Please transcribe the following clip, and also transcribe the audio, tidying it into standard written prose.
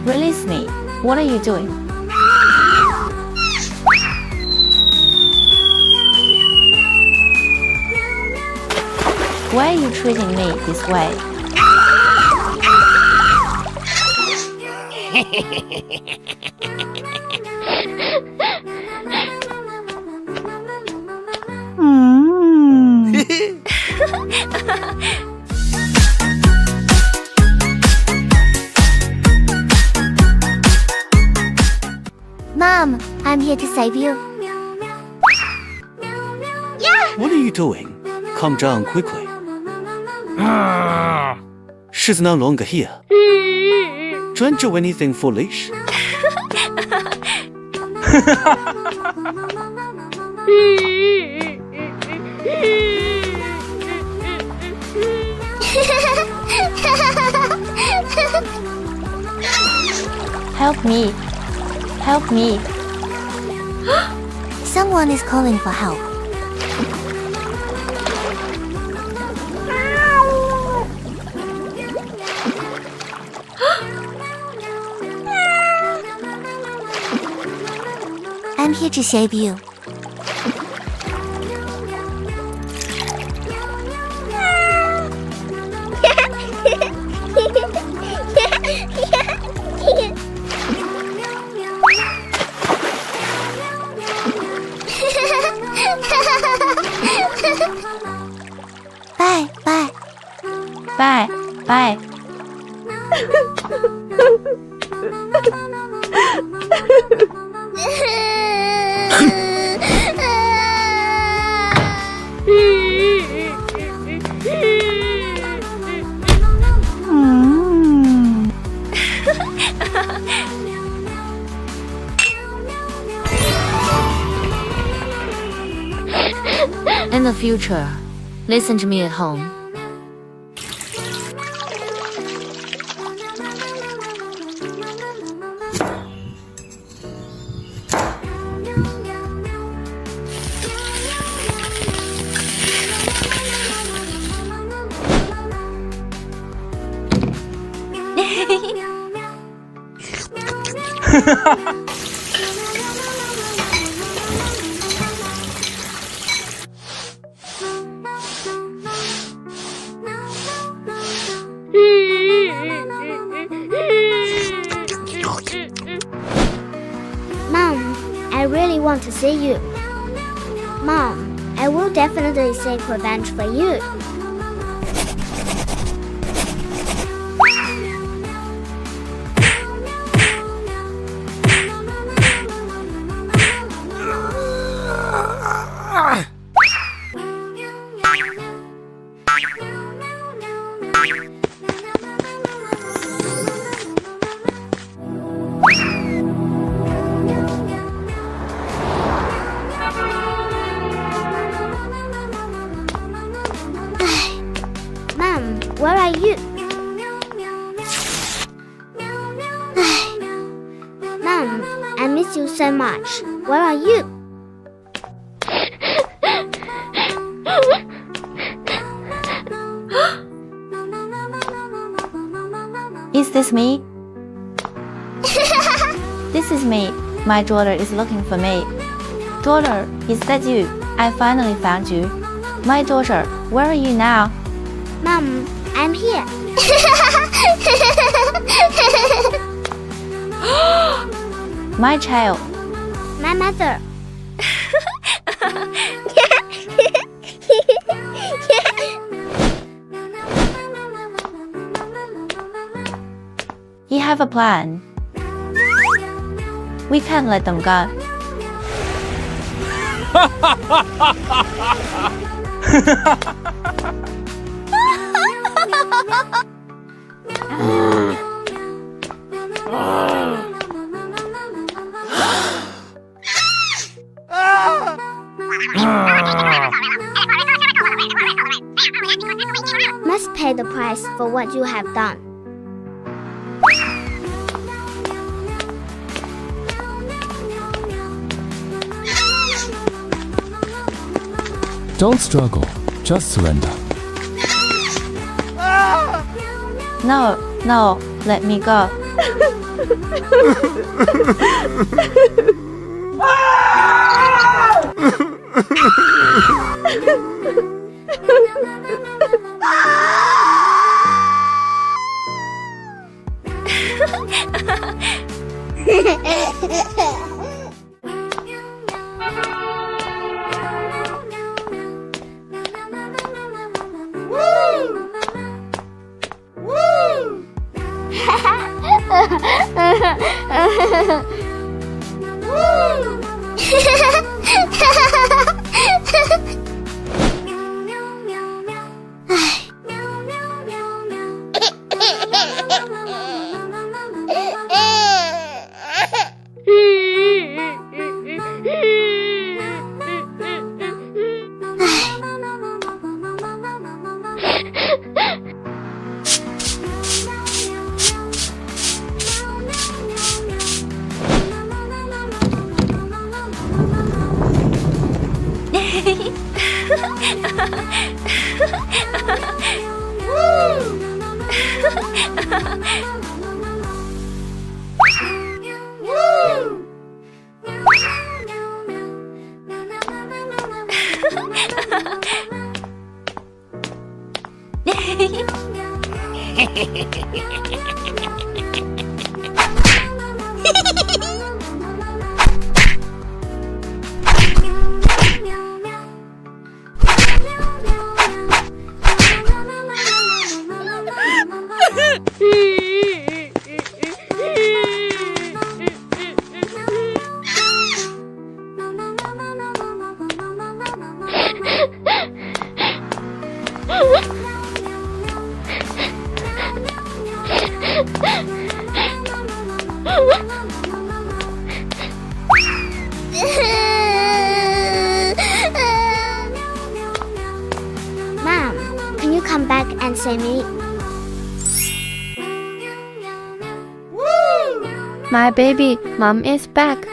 Release me. What are you doing? Why are you treating me this way? Mom, I'm here to save you. What are you doing? Calm down quickly. 柿子 no longer here. Don't do anything foolish. Help me. Help me. Someone is calling for help. I'm here to save you. Bye, bye. Bye. Bye. In the future, listen to me at home. Mom, I really want to see you. Mom, I will definitely seek revenge for you. Mom, where are you? Mom, I miss you so much. Where are you? Is this me? This is me. My daughter is looking for me. Daughter, is that you? I finally found you. My daughter, where are you now? Mom, I'm here. My child. My mother. You have a plan. We can't let them go. Must pay the price for what you have done. Don't struggle, just surrender. No, no, let me go. Mom, can you come back and save me? My baby, Mom is back.